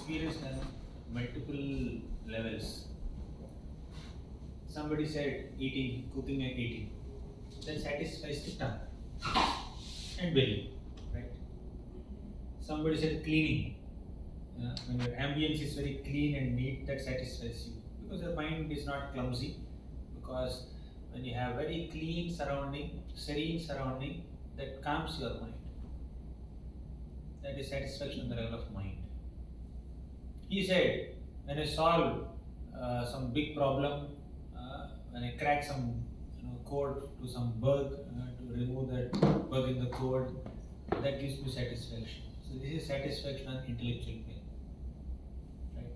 experienced on multiple levels. Somebody said eating, cooking and eating. That satisfies the tongue and belly, right? Somebody said cleaning. When your ambience is very clean and neat, that satisfies you because your mind is not clumsy. Because when you have very clean surrounding, serene surrounding, that calms your mind. That is satisfaction on the level of mind. He said, when I solve some big problem, when I crack some code to some bug, to remove that bug in the code, that gives me satisfaction. So this is satisfaction on intellectual plane, right?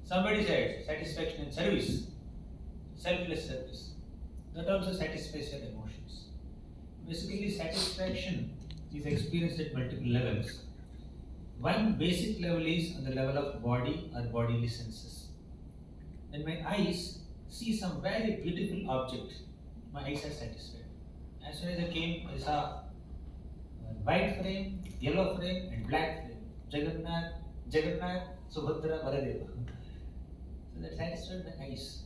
Somebody said satisfaction in service, selfless service. That also satisfies your emotions. Basically, satisfaction is experienced at multiple levels. One basic level is on the level of body or bodily senses. When my eyes see some very beautiful object, my eyes are satisfied. As soon as I came, I saw white frame, yellow frame, and black frame. Jagannath, Subhadra, Baladeva. So that satisfied my eyes.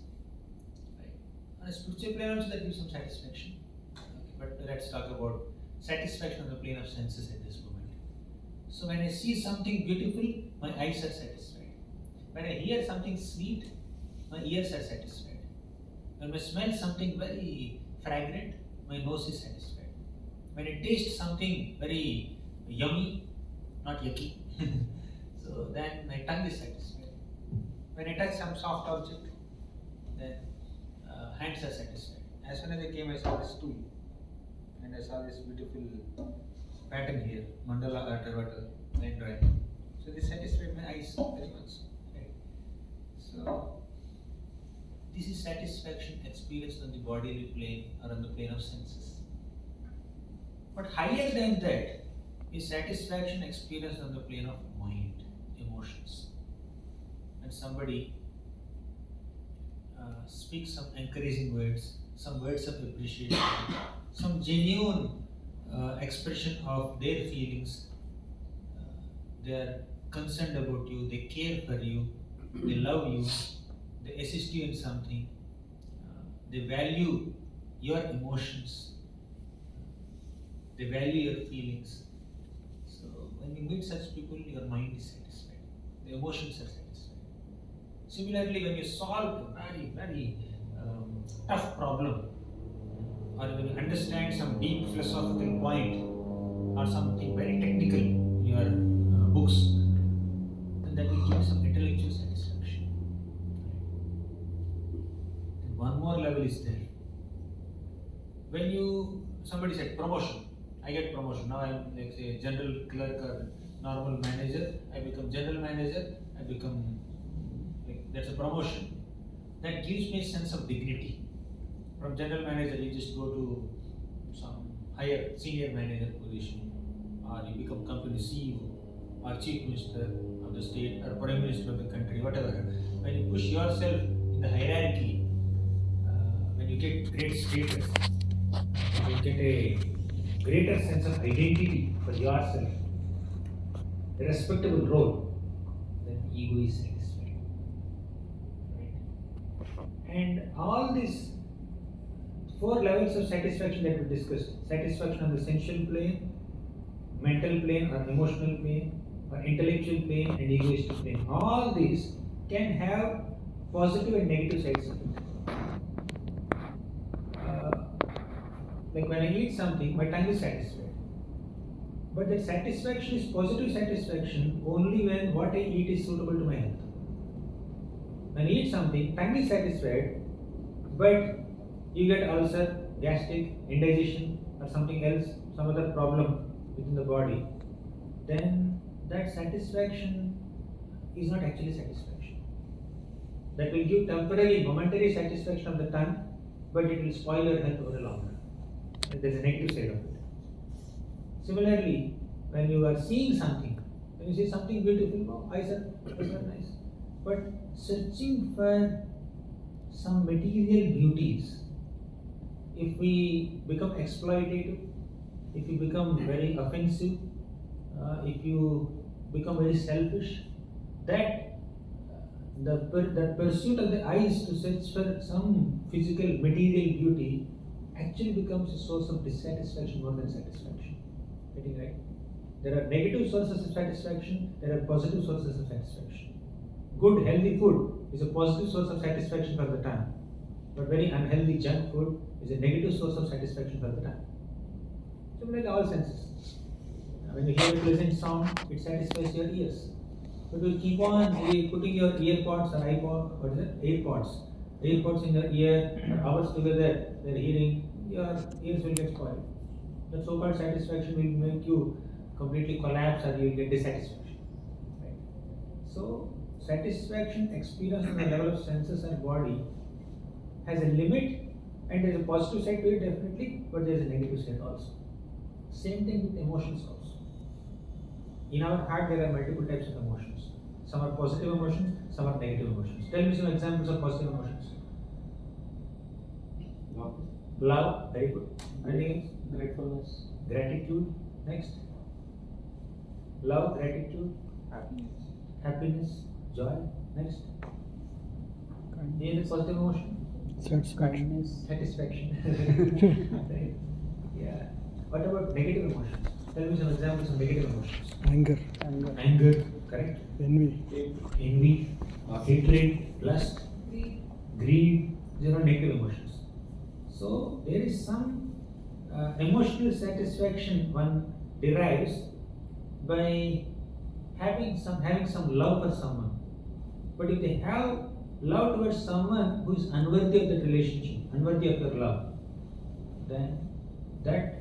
Right. On a spiritual plane also that gives some satisfaction. Okay, but let's talk about satisfaction on the plane of senses at this moment. So when I see something beautiful, my eyes are satisfied. When I hear something sweet, my ears are satisfied. When I smell something very fragrant, my nose is satisfied. When I taste something very yummy, not yucky, so then my tongue is satisfied. When I touch some soft object, then hands are satisfied. As soon as I came, I saw this tool, and I saw this beautiful pattern here, mandala or terracotta line drawing. So this satisfied my eyes very much. Right? So this is satisfaction experienced on the bodily plane or on the plane of senses. But higher than that is satisfaction experienced on the plane of mind, emotions. When somebody speaks some encouraging words, some words of appreciation, some genuine expression of their feelings, they are concerned about you, they care for you, they love you, they assist you in something, they value your emotions, they value your feelings. So when you meet such people, your mind is satisfied, the emotions are satisfied. Similarly, when you solve a very, very tough problem, or when you understand some deep philosophical point, or something very technical in your books, then that will give you some intellectual satisfaction. And one more level is there. When somebody said promotion, I get promotion. Now I am like say general clerk or normal manager. I become general manager. I become that's a promotion. That gives me a sense of dignity. From general manager, you just go to some higher senior manager position, or you become company CEO, or chief minister of the state, or prime minister of the country, whatever. When you push yourself in the hierarchy, when you get great status, when you get a greater sense of identity for yourself, a respectable role, then ego is satisfied. And all these 4 levels of satisfaction that we discussed, satisfaction on the sensual plane, mental plane or emotional plane, or intellectual plane and egoistic plane, all these can have positive and negative sides of it. Like when I eat something, my tongue is satisfied. But that satisfaction is positive satisfaction only when what I eat is suitable to my health. When you eat something, tongue is satisfied, but you get ulcer, gastric, indigestion, or something else, some other problem within the body, then that satisfaction is not actually satisfaction. That will give temporary, momentary satisfaction of the tongue, but it will spoil your health over the long run. There's a negative side of it. Similarly, when you are seeing something, when you see something beautiful, eyes are nice. But searching for some material beauties, if we become exploitative, if you become very offensive, if you become very selfish, that that pursuit of the eyes to search for some physical material beauty actually becomes a source of dissatisfaction more than satisfaction. Getting right? There are negative sources of satisfaction, there are positive sources of satisfaction. Good, healthy food is a positive source of satisfaction for the time, but very unhealthy junk food is a negative source of satisfaction for the time. Similarly, all senses. When you hear a pleasant sound, it satisfies your ears. But you keep on putting your earpods or AirPods in your ear for hours together, they're hearing, your ears will get spoiled. That so-called satisfaction will make you completely collapse or you will get dissatisfaction. Right? So, satisfaction experienced on the level of senses and body has a limit, and there is a positive side to it definitely, but there is a negative side also. Same thing with emotions also. In our heart, there are multiple types of emotions. Some are positive emotions, some are negative emotions. Tell me some examples of positive emotions. Love, very good. Anything else? Gratefulness. Gratitude, next. Love, gratitude, happiness, joy, next. Any positive emotion? Satisfaction. Right. Yeah. What about negative emotions? Tell me some examples of negative emotions. Anger, correct. Envy, hatred, lust, greed. These are negative emotions. So there is some emotional satisfaction one derives by having some love for someone. But if they have love towards someone who is unworthy of that relationship, unworthy of your love, then that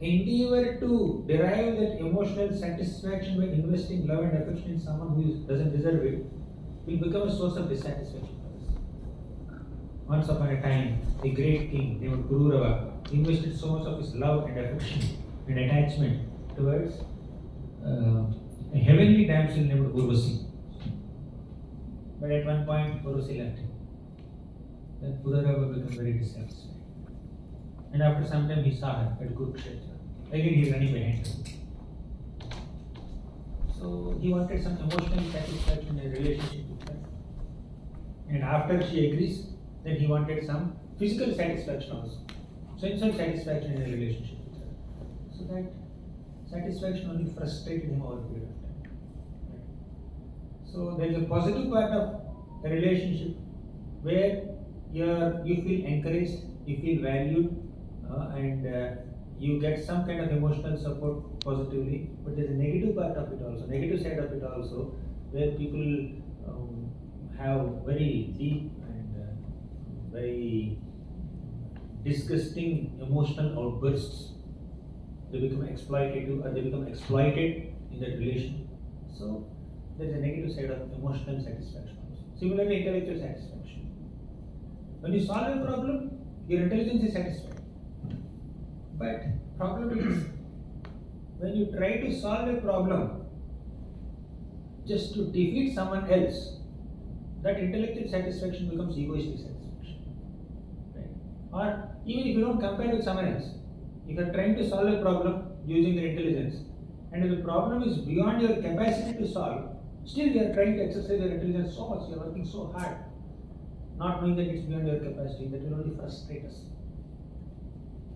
endeavor to derive that emotional satisfaction by investing love and affection in someone who doesn't deserve it will become a source of dissatisfaction for us. Once upon a time, a great king named Gauranga invested so much of his love and affection and attachment towards a heavenly damsel named Urvasi. But at one point, Urvasi left him. Then Gauranga became very dissatisfied. And after some time, he saw her at Kurukshetra. Again, he is running behind her. So he wanted some emotional satisfaction in a relationship with her. And after she agrees, then he wanted some physical satisfaction also. Sensual satisfaction in a relationship with her. So that satisfaction only frustrated him over a period of time. Right? So there is a positive part of a relationship where you feel encouraged, you feel valued, and you get some kind of emotional support positively, but there's a negative part of it also, negative side of it also, where people have very deep and very disgusting emotional outbursts. They become exploitative or they become exploited in that relation. So there's a negative side of emotional satisfaction also. Similarly, intellectual satisfaction. When you solve a problem, your intelligence is satisfied. But problem is, when you try to solve a problem just to defeat someone else, that intellectual satisfaction becomes egoistic satisfaction. Right? Or even if you don't compare with someone else, if you are trying to solve a problem using your intelligence, and if the problem is beyond your capacity to solve, still you are trying to exercise your intelligence so much, you are working so hard, not knowing that it's beyond your capacity, that will only frustrate us.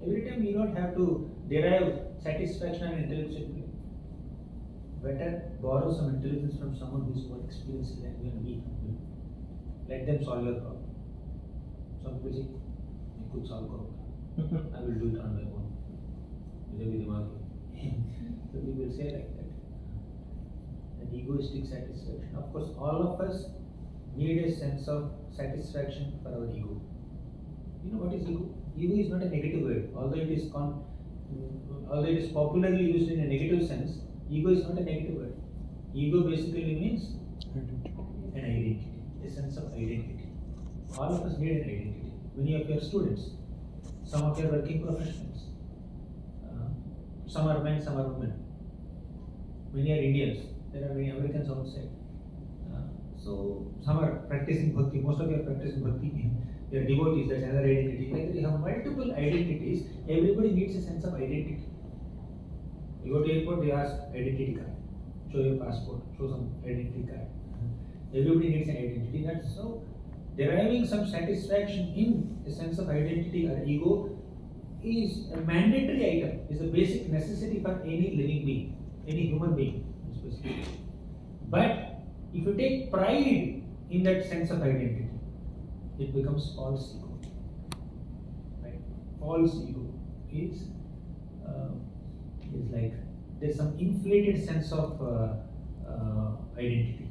Every time you don't have to derive satisfaction and intelligence. Better borrow some intelligence from someone who is more experienced than you and me. Let them solve your problem. Some people say, I could solve problem. I will do it on my own. So we will say like that. An egoistic satisfaction. Of course, all of us need a sense of satisfaction for our ego. You know what is ego? Ego is not a negative word, although it is popularly used in a negative sense. Ego is not a negative word. Ego basically means an identity, a sense of identity. All of us need an identity. Many of your students, some of your working professionals, some are men, some are women. Many are Indians. There are many Americans outside. So some are practicing bhakti. Most of you are practicing bhakti. They are devotees. That's another identity. Like you have multiple identities. Everybody needs a sense of identity. You go to airport, they ask identity card. show your passport, show some identity card. Everybody needs an identity. That's so deriving some satisfaction in a sense of identity or ego is a mandatory item, is a basic necessity for any living being, any human being specifically. But if you take pride in that sense of identity, it becomes false ego. Right? False ego is like there's some inflated sense of identity.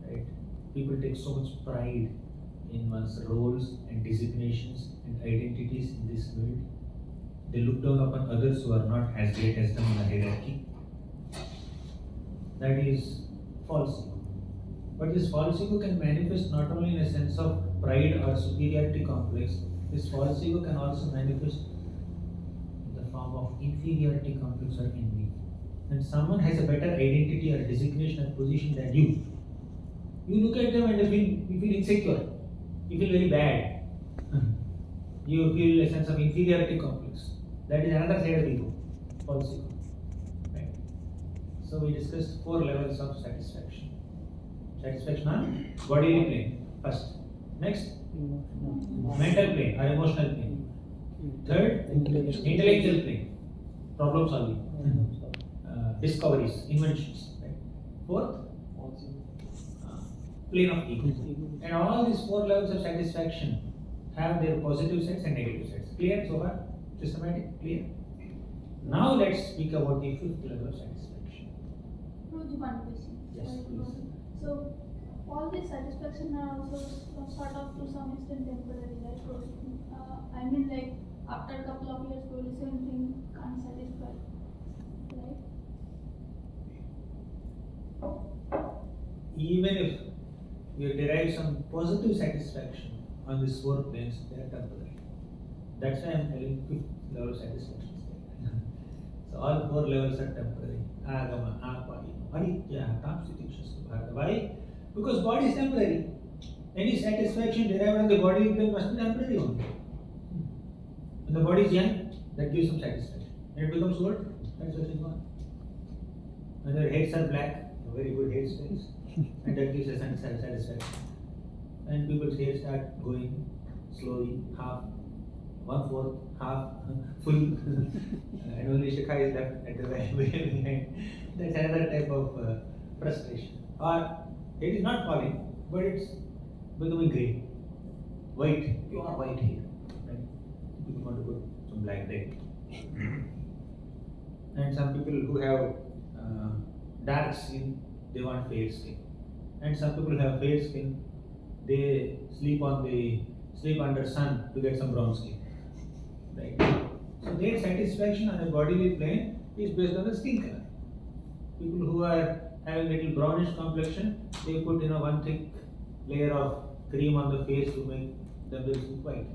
Right? People take so much pride in one's roles and designations and identities in this world. They look down upon others who are not as great as them in the hierarchy. That is false ego. But this false ego can manifest not only in a sense of pride or superiority complex, this false ego can also manifest in the form of inferiority complex or envy. When someone has a better identity or designation or position than you, you look at them and you feel insecure, you feel very bad, you feel a sense of inferiority complex. That is another side of ego, false ego. Right? So we discussed 4 levels of satisfaction. Satisfaction on bodily plane, first. Next, mental plane or emotional plane. Third, intellectual plane, problem solving, discoveries, inventions. Right? Fourth, plane of ego. And all these 4 levels of satisfaction have their positive sides and negative sides. Clear so far? Systematic? Clear? Now let's speak about the 5th level of satisfaction. Prabhu, one question. Yes, please. So, all these satisfaction are also sort of to some extent temporary, right? So, I mean, like after a couple of years, probably same thing can't satisfy, right? Even if you derive some positive satisfaction on these 4 planes, they are temporary. That's why I am telling 5th level of satisfaction. So all 4 levels are temporary. Agama, apari, aritya, tapsitikshasya. Why? Because body is temporary. Any satisfaction derived on the body must be temporary only. When the body is young, that gives some satisfaction. When it becomes old, satisfaction is gone. When their heads are black, very good hairstyles, and that gives a sense of satisfaction. And people's hair start going slowly, half, 1/4, half, full, and only Shikha is left at the very behind. That's another type of frustration. Or it is not falling, but it's becoming grey, white, pure white hair. Right? People want to put some black there. And some people who have dark skin, they want fair skin. And some people who have fair skin, they sleep under sun to get some brown skin. Right? So their satisfaction on a bodily plane is based on the skin color. People who are having little brownish complexion, they put one thick layer of cream on the face to make them look white.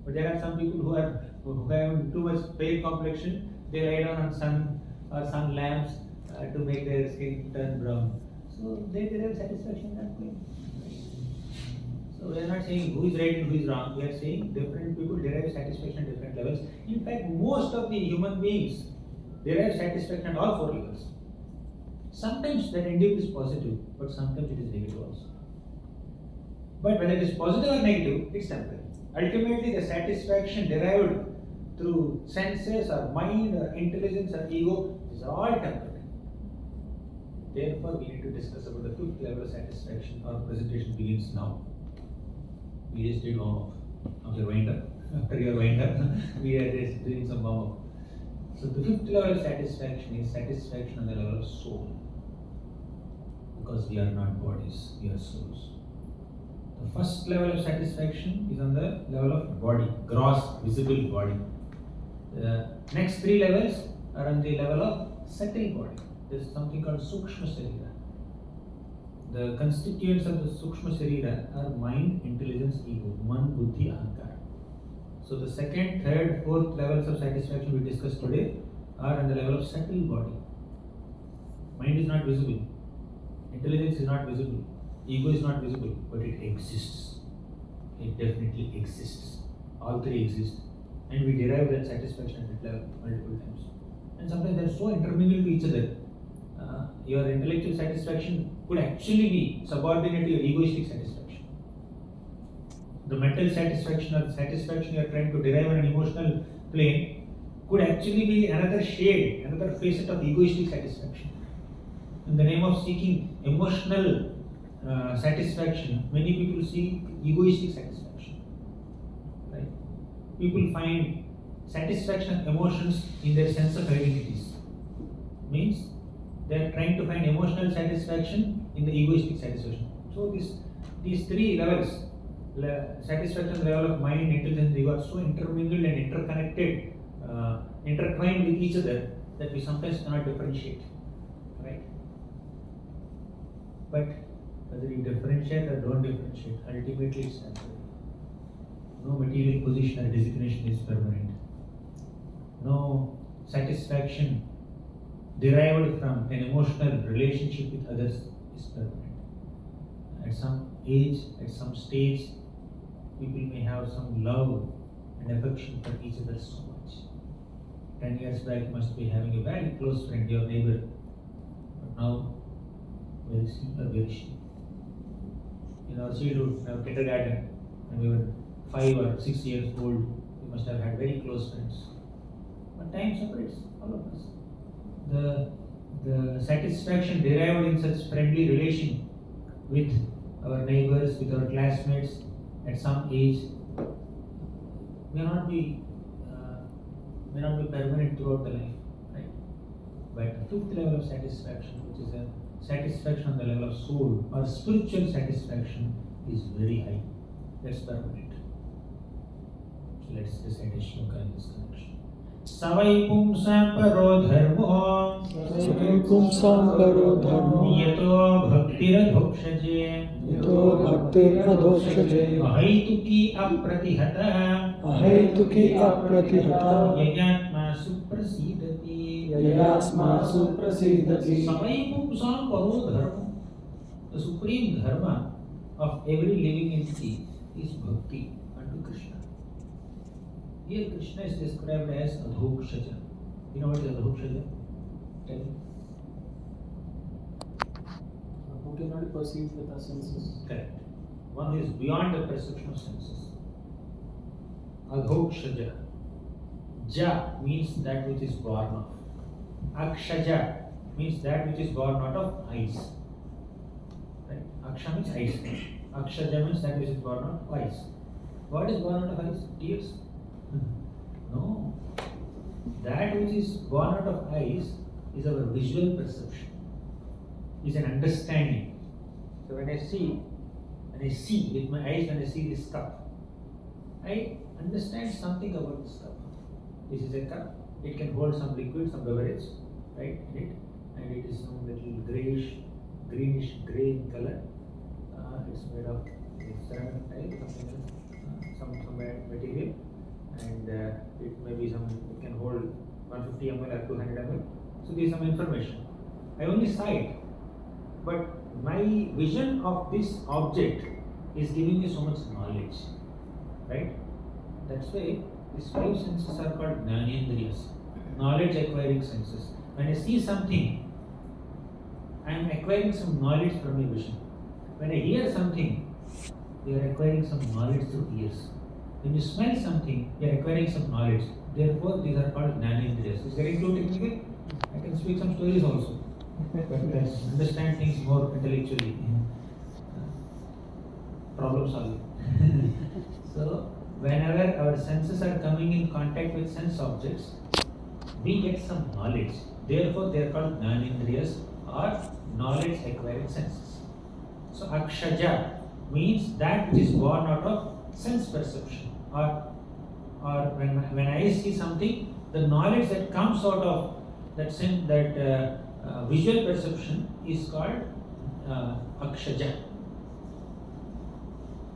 But there are some people who have too much pale complexion, they lie down on sun or sun lamps to make their skin turn brown. So they derive satisfaction in that way. So we are not saying who is right and who is wrong. We are saying different people derive satisfaction at different levels. In fact, most of the human beings derive satisfaction at all 4 levels. Sometimes that indeed is positive, but sometimes it is negative also. But whether it is positive or negative, it's temporary. Ultimately, the satisfaction derived through senses or mind or intelligence or ego is all temporary. Therefore, we need to discuss about the 5th level of satisfaction. Our presentation begins now. We just did warm up. After wind up, after your wind up, we are just doing some warm up. So the 5th level of satisfaction is satisfaction on the level of soul. Because we are not bodies, we are souls. The first level of satisfaction is on the level of body, gross, visible body. The next 3 levels are on the level of subtle body. There is something called Sukshma Sarira. The constituents of the Sukshma Sarira are mind, intelligence, ego, man, buddhi, ahankara. So the 2nd, 3rd, 4th levels of satisfaction we discussed today are on the level of subtle body. Mind is not visible, intelligence is not visible, ego is not visible, but it exists. It definitely exists. All 3 exist. And we derive that satisfaction at that level multiple times. And sometimes they are so intermingled to each other. your intellectual satisfaction could actually be subordinate to your egoistic satisfaction. The mental satisfaction or satisfaction you are trying to derive on an emotional plane could actually be another shade, another facet of egoistic satisfaction. In the name of seeking emotional satisfaction, many people seek egoistic satisfaction. Right? People find satisfaction of emotions in their sense of identities. Means they are trying to find emotional satisfaction in the egoistic satisfaction. So these three levels, satisfaction level of mind, intelligence, ego, are so intermingled and interconnected, intertwined with each other that we sometimes cannot differentiate. Right? But whether you differentiate or don't differentiate, ultimately it's temporary. No material position or designation is permanent. No satisfaction derived from an emotional relationship with others is permanent. At some age, at some stage, people may have some love and affection for each other so much. 10 years back, you must be having a very close friend, your neighbor, but now very simple, very cheap. In our childhood, in our kindergarten, when we were 5 or 6 years old, we must have had very close friends. But time separates all of us. The satisfaction derived in such friendly relation with our neighbors, with our classmates at some age may not be permanent throughout the life, right? But the fifth level of satisfaction, which is a satisfaction on the level of soul or spiritual satisfaction, is very high. That's permanent. So let's recite a shloka in this connection. Savai pumsam paro dharmo Savai pumsam paro dharmo yato bhaktiradhokshaje ahaituki apratihata yayatma suprasidati Savai pumsam paro dharmo. The supreme dharma of every living entity is bhakti unto Krishna. Here Krishna is described as Adhokshaja. You know what is Adhokshaja? Tell me. Who cannot be perceived with our senses. Correct. One who is beyond the perception of senses. Adhokshaja. Ja means that which is born of. Akshaja means that which is born out of eyes. Right? Aksha means eyes. Akshaja means that which is born out of eyes. What is born out of eyes? Tears? No. That which is born out of eyes is our visual perception, is an understanding. So when I see with my eyes, when I see this cup, I understand something about this cup. This is a cup. It can hold some liquid, some beverage, right? In it, and it is some little greenish gray in color. It's made of ceramic type, something else, some material. And it may be it can hold 150 ml or 200 ml. So there is some information. I only saw it, but my vision of this object is giving me so much knowledge, right? That's why these 5 senses are called Jnanendriyas, knowledge acquiring senses. When I see something, I am acquiring some knowledge from my vision. When I hear something, we are acquiring some knowledge through ears. When you smell something, you are acquiring some knowledge. Therefore, these are called Jnanendriyas. Is getting too technical? I can speak some stories also. But let's understand things more intellectually. Problem solving. So, whenever our senses are coming in contact with sense objects, we get some knowledge. Therefore, they are called Jnanendriyas or knowledge acquiring senses. So, Akshaja means that which is born out of sense perception. Or when I see something, the knowledge that comes out of that sense, that visual perception is called Akshaja.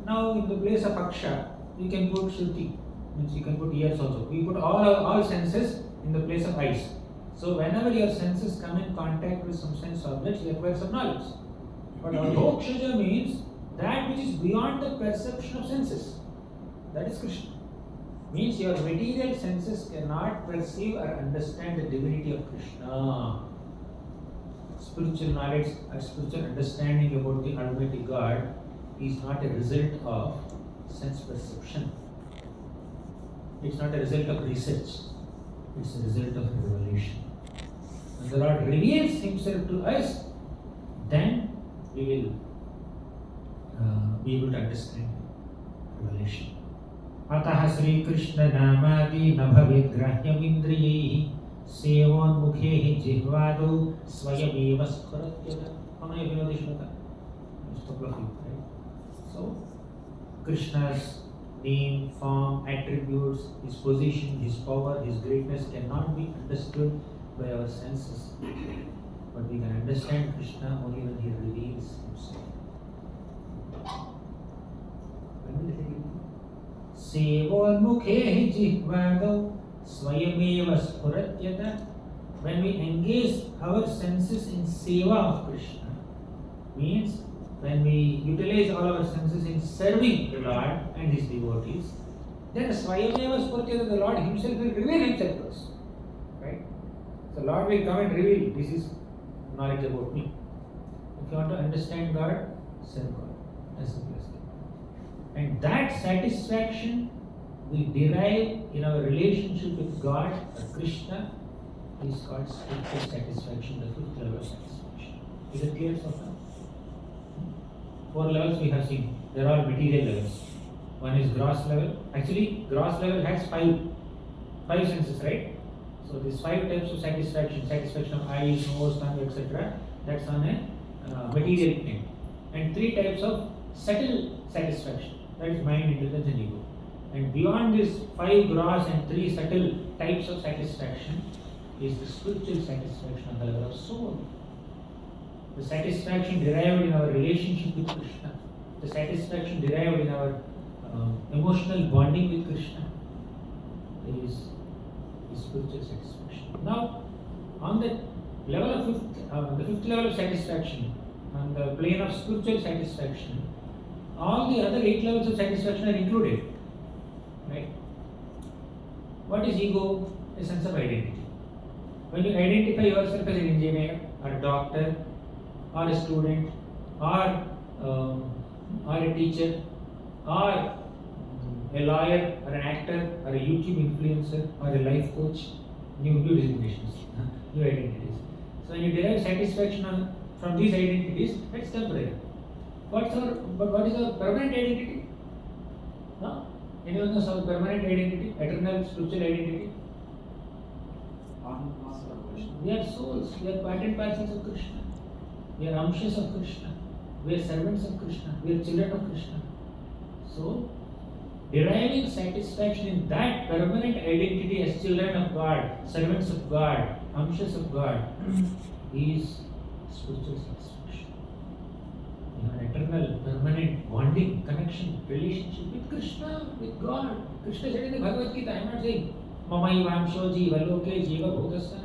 Now, in the place of Aksha, you can put Shruti, means you can put ears also. We put all senses in the place of eyes. So, whenever your senses come in contact with some sense objects, you acquire some knowledge. But Adhokshaja means that which is beyond the perception of senses. That is Krishna. Means your material senses cannot perceive or understand the divinity of Krishna. spiritual knowledge or spiritual understanding about the Almighty God is not a result of sense perception. It's not a result of research. It's a result of revelation. When the Lord reveals Himself to us, then we will be able to understand revelation. Atah Sri Krishna Namadi Nabhavit Grahyam Indriyaihi Sevonmukhehi Jihvado Swayameva Sparatyata. How many of you know this shloka? Just a couple of you, right? So, Krishna's name, form, attributes, His position, His power, His greatness cannot be understood by our senses. But we can understand Krishna only when He reveals Himself. When will He reveal? Sevonmukhehi Jihvado Swayameva Sparatyata. When we engage our senses in seva of Krishna, means when we utilize all our senses in serving the Lord and His devotees, then Swayameva Sparatyata, the Lord Himself will reveal Himself to us. Right? So Lord will come and reveal, this is knowledge about me. If you want to understand God, serve God. As simple as that. And that satisfaction we derive in our relationship with God or Krishna is called spiritual satisfaction, the fifth level of satisfaction. Is it clear so far? 4 levels we have seen. They are all material levels. One is gross level. Actually, gross level has five senses, right? So these 5 types of satisfaction, satisfaction of eyes, nose, tongue, etc. That's on a material plane. And 3 types of subtle satisfaction. That is mind, intelligence, and ego. And beyond these 5 gross and 3 subtle types of satisfaction is the spiritual satisfaction on the level of soul. The satisfaction derived in our relationship with Krishna, the satisfaction derived in our emotional bonding with Krishna is spiritual satisfaction. Now, on the level of the fifth level of satisfaction, on the plane of spiritual satisfaction, all the other 8 levels of satisfaction are included. Right? What is ego? A sense of identity. When you identify yourself as an engineer or a doctor or a student or a teacher or a lawyer or an actor or a YouTube influencer or a life coach, new designations, new identities. So when you derive satisfaction from these identities, that's temporary. But what is our permanent identity? No? Anyone knows our permanent identity, eternal spiritual identity? We are souls, we are part and parcels of Krishna. We are amshas of Krishna. We are servants of Krishna. We are children of Krishna. So, deriving satisfaction in that permanent identity as children of God, servants of God, amshas of God, is spiritual satisfaction. You have an eternal, permanent bonding, connection, relationship with Krishna, with God. Krishna said in the Bhagavad Gita, I am not saying, Mama Ivamsho Jiva Loke Jiva Bhutasana.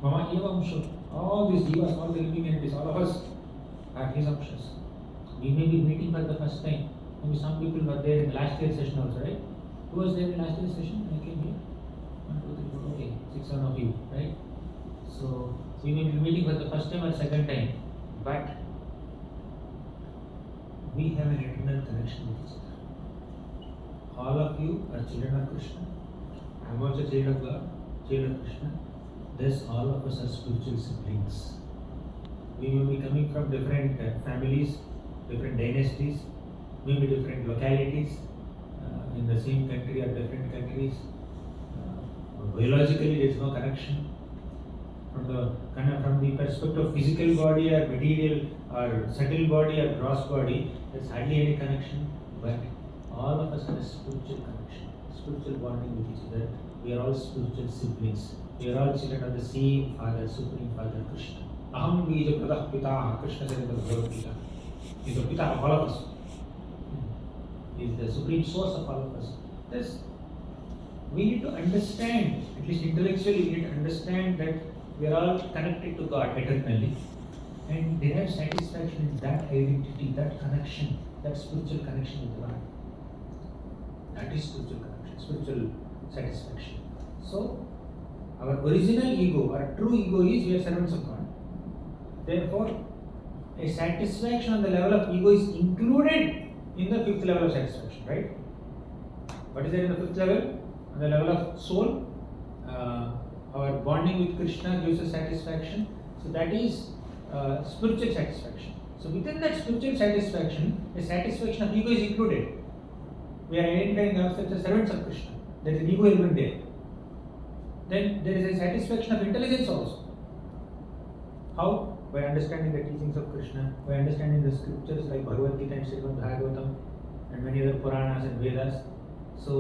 Mama Ivamsho. All these jivas, all the living entities, all of us are His amshas. We may be meeting for the first time. Maybe some people were there in the last year's session also, right? Who was there in the last year's session when I came here? 1, 2, 3, 4, okay, 6, 7 of you, right? So, we may be meeting for the first time or second time, but we have an eternal connection with each other. All of you are children of Krishna. I am also child of God, child of Krishna. Thus, all of us are spiritual siblings. We may be coming from different families, different dynasties, maybe different localities in the same country or different countries. Biologically, there is no connection. From the perspective of physical body or material or subtle body or gross body, there is hardly any connection. But all of us have a spiritual connection, spiritual bonding with each other. We are all spiritual siblings. We are all children of the same Father, Supreme Father Krishna. Aham bija pradah pitaha. Krishna said in the Bhagavad Gita. He is the Pita of all of us. He is the supreme source of all of us. Thus, we need to understand, at least intellectually, we need to understand that we are all connected to God eternally and derive satisfaction in that identity, that connection, that spiritual connection with God. That is spiritual connection, spiritual satisfaction. So, our original ego, our true ego is we are servants of God. Therefore, a satisfaction on the level of ego is included in the fifth level of satisfaction, right? What is there in the fifth level? On the level of soul, our bonding with Krishna gives us satisfaction. So that is spiritual satisfaction. So within that spiritual satisfaction, a satisfaction of ego is included. We are identifying ourselves as servants of Krishna. There is an ego element there. Then there is a satisfaction of intelligence also. How? By understanding the teachings of Krishna, by understanding the scriptures like Bhagavad Gita and Srimad Bhagavatam and many other Puranas and Vedas. So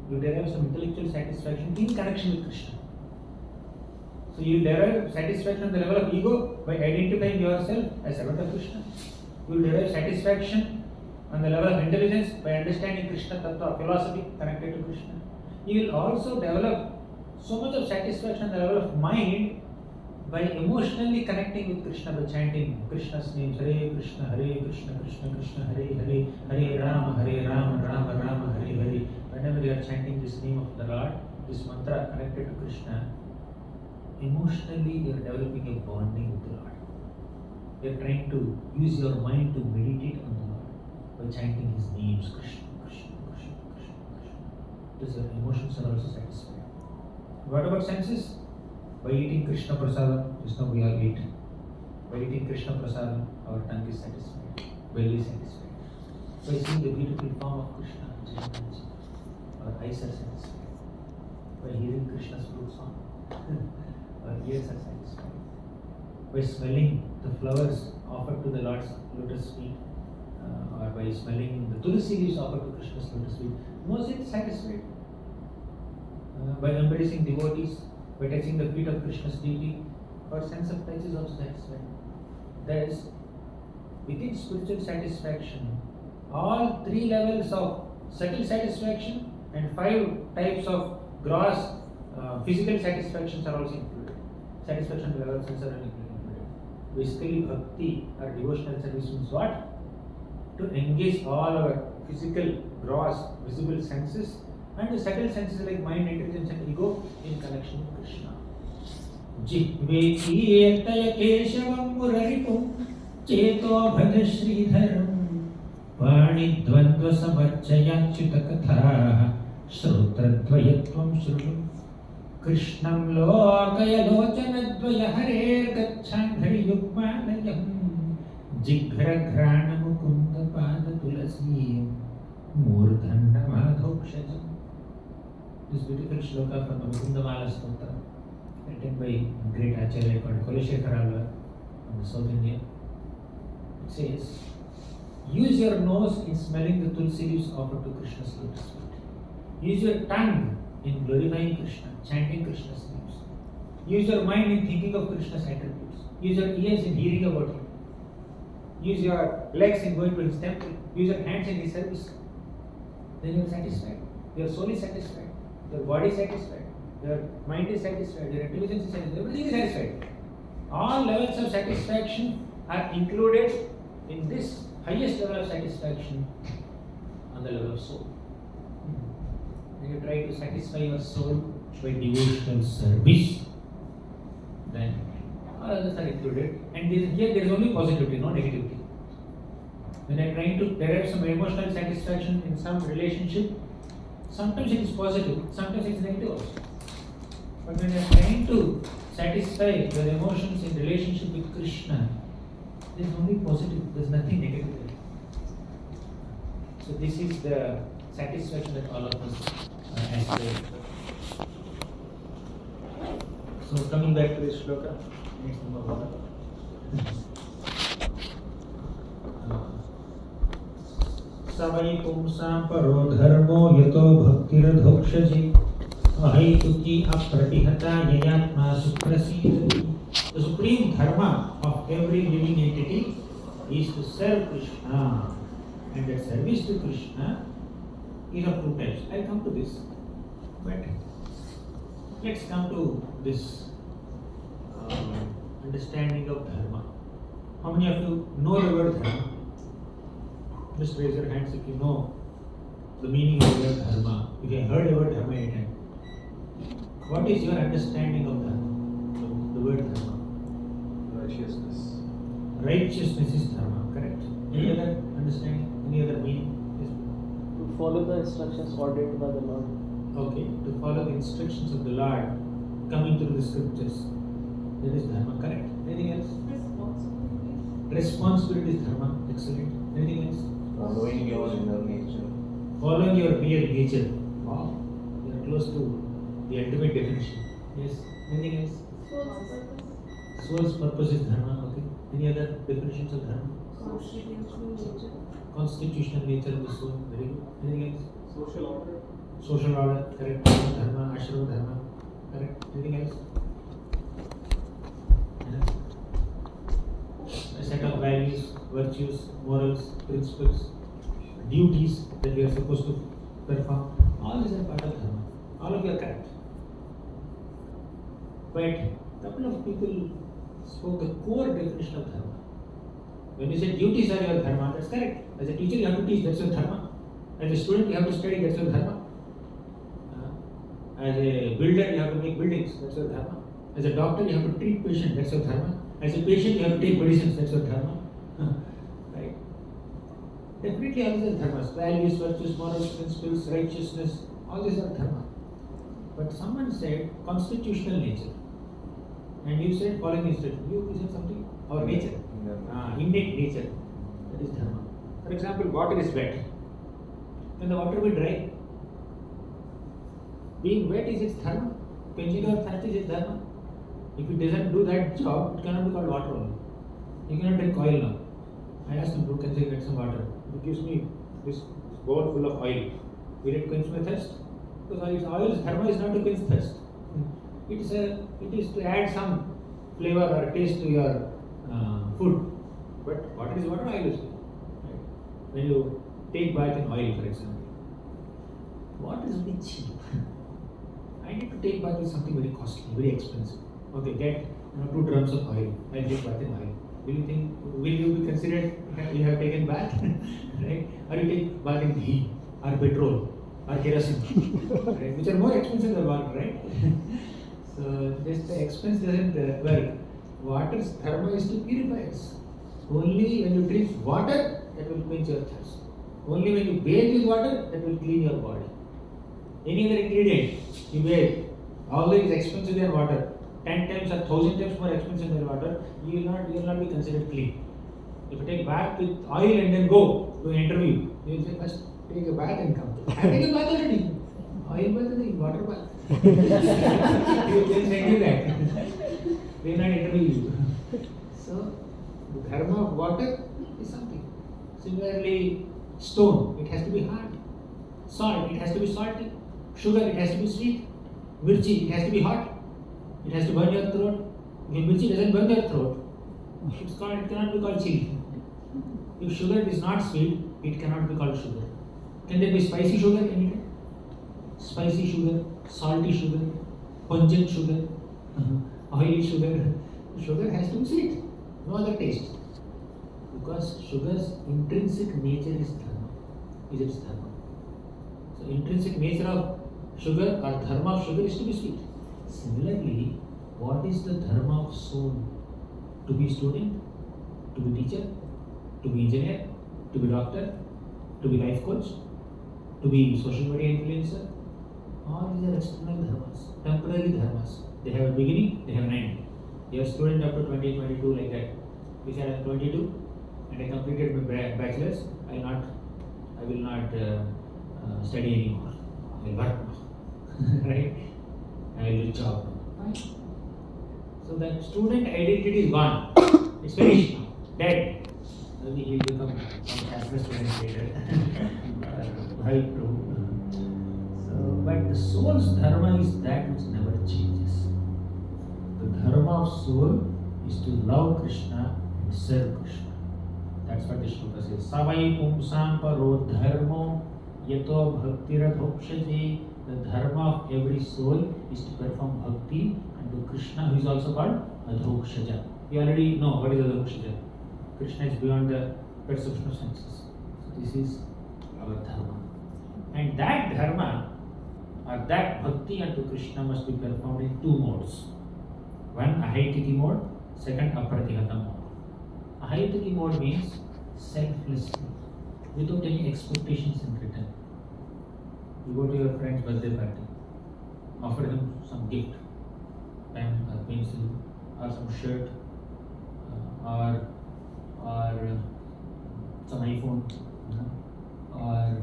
you derive some intellectual satisfaction in connection with Krishna. So you derive satisfaction on the level of ego by identifying yourself as servant of Krishna. You will derive satisfaction on the level of intelligence by understanding Krishna Tattva, philosophy connected to Krishna. You will also develop so much of satisfaction on the level of mind by emotionally connecting with Krishna by chanting Krishna's names, Hare Krishna, Krishna Krishna, Hare Hare, Hare Rama, Rama Rama, Hare Hare. Whenever you are chanting this name of the Lord, this mantra connected to Krishna, emotionally you are developing a bonding with the Lord. You are trying to use your mind to meditate on the Lord by chanting His names, Krishna, Krishna, Krishna, Krishna, Krishna. Thus your emotions are also satisfied. What about senses? By eating Krishna Prasadam, just now we all eat. By eating Krishna Prasadam, our tongue is satisfied, belly is satisfied. By seeing the beautiful form of Krishna, our eyes are satisfied. By hearing Krishna's flute song, our ears are satisfied. By smelling the flowers offered to the Lord's lotus feet, or by smelling the tulsi leaves offered to Krishna's lotus feet, most is satisfied. By embracing devotees, by touching the feet of Krishna's deity, our sense of touch is also satisfied. Thus, within spiritual satisfaction, all three levels of subtle satisfaction and 5 types of gross physical satisfactions are also included. Satisfaction at the level of sense are included. Basically, bhakti or devotional service means what? To engage all our physical, gross, visible senses and the subtle senses like mind, intelligence and ego in connection with Krishna. Jihve kiyetaya keshavam muraripum cheto bhaj sridharam vani dvandva samarchaya chitakatha shrutradvayatvam shrutu Krishnam lokaya locanadvaya harer gacchangari yugmanayam jighra ghrana mukunda pada tulasi murdhanna madhokshajam. This beautiful shloka from the Mukundamala Stotra, written by great Acharya called Kulashekharala from the South India. It says, use your nose in smelling the tulsi leaves offered to Krishna's lotus feet. Use your tongue in glorifying Krishna, chanting Krishna's names. Use your mind in thinking of Krishna's attributes. Use your ears in hearing about Him. Use your legs in going to His temple. Use your hands in His service. Then you are satisfied. Your soul is satisfied. Your body is satisfied, your mind is satisfied, your intelligence is satisfied, everything is satisfied. All levels of satisfaction are included in this highest level of satisfaction on the level of soul. When you try to satisfy your soul by devotional service, then all others are included. And here there is only positivity, no negativity. When I am trying to derive some emotional satisfaction in some relationship, sometimes it is positive, sometimes it is negative also. But when you are trying to satisfy your emotions in relationship with Krishna, there is only positive, there is nothing negative there. So this is the satisfaction that all of us aspire for. So coming back to this shloka, next number 1. Savai pumsam paro dharmo yato bhaktiradhokshaji ahaituki apratihata yayatma suprasidati. The supreme dharma of every living entity is to serve Krishna, and that service to Krishna is of 2 types. I'll come to this, but let's come to this understanding of dharma. How many of you know the word dharma? Just raise your hands if you know the meaning of the word dharma. If you have heard the word dharma any time. What is your understanding of dharma? The word dharma. Righteousness. Righteousness is dharma, correct? Any other understanding? Any other meaning? Yes. To follow the instructions ordained by the Lord. Okay, to follow the instructions of the Lord coming through the scriptures. That is dharma, correct? Anything else? Responsibility is dharma, excellent. Anything else? Following your inner nature. Following your real nature. Wow, you are close to the ultimate definition. Yes. Anything else? Soul's purpose. Soul's purpose is dharma. Okay. Any other definitions of dharma? Constitutional nature of the soul. Very good. Anything else? Social order. Social order. Correct. Dharma. Ashrama dharma. Correct. Anything else? A set of values, virtues, morals, principles, duties that we are supposed to perform. All these are part of dharma. All of you are correct. But a couple of people spoke the core definition of dharma. When you say duties are your dharma, that's correct. As a teacher, you have to teach, that's your dharma. As a student, you have to study, that's your dharma. As a builder, you have to make buildings, that's your dharma. As a doctor, you have to treat patients, that's your dharma. As a patient, you have to take medicines, that's your dharma. Right? Definitely, all these are dharmas. Values, virtues, morals, principles, righteousness, all these are dharma. But someone said constitutional nature. And you said following instruction. You said something? Our nature. Innate nature. That is dharma. For example, water is wet. Can the water be dry? Being wet is its dharma. Quenching your thirst is its dharma. If it doesn't do that job, it cannot be called water only. You cannot drink oil now. I asked him, can you get some water? He gives me this bowl full of oil. Will it quench my thirst? Because oil's dharma is not to quench thirst. It is to add some flavor or taste to your food. But water is water, oil is oil. Right? When you take bath in oil, for example, water is very cheap. I need to take bath with something very costly, very expensive. Okay, get 2 drums of oil. I'll take bath in oil. Will you be considered you have taken bath? Right? Or you take bath in ghee or petrol or kerosene, right? Which are more expensive than water, right? So the expense doesn't work. Water's dharma is to purify us. Only when you drink water, that will quench your thirst. Only when you bathe with water, that will clean your body. Any other ingredient you bathe, although it is expensive than water, 10 times or 1,000 times more expensive than water, you will not be considered clean. If you take bath with oil and then go to an interview, you will say first take a bath and come. I take a bath already. Oil bath and water bath. They will send you that. They will not interview you. So the dharma of water is something. Similarly, stone, it has to be hard. Salt, it has to be salty. Sugar, it has to be sweet. Mirchi, it has to be hot. It has to burn your throat. If mirchi doesn't burn your throat, it cannot be called chili. If sugar is not sweet, it cannot be called sugar. Can there be spicy sugar anytime? Spicy sugar, salty sugar, pungent sugar, oily sugar. Sugar has to be sweet, no other taste. Because sugar's intrinsic nature is dharma, is its dharma. So intrinsic nature of sugar or dharma of sugar is to be sweet. Similarly, what is the dharma of soul? To be student, to be teacher, to be engineer, to be doctor, to be life coach, to be social media influencer. All these are external dharmas, temporary dharmas. They have a beginning, they have an end. You are a student up to 20, 22 like that. We said I am 22 and I completed my bachelor's. I will not study anymore. I will work now. Right? I will do job now. Right? So that student identity is gone. It's finished now. Dead. Maybe he will become some Catholic student later. Hi, Prabhu. But the soul's dharma is that which never changes. The dharma of soul is to love Krishna and serve Krishna. That's what the shloka says. Savai pumsam paro dharmo yato bhaktiradhokshaje. The dharma of every soul is to perform bhakti unto Krishna, who is also called Adhokshaja. We already know what is Adhokshaja. Krishna is beyond the perception of senses. So this is our dharma. And that dharma or that bhakti unto Krishna must be performed in 2 modes. One ahaititi mode, second apratihata mode. Ahayataki mode means selflessly, without any expectations in return. You go to your friend's birthday party, offer him some gift, pen or pencil, or some shirt, or some iPhone, or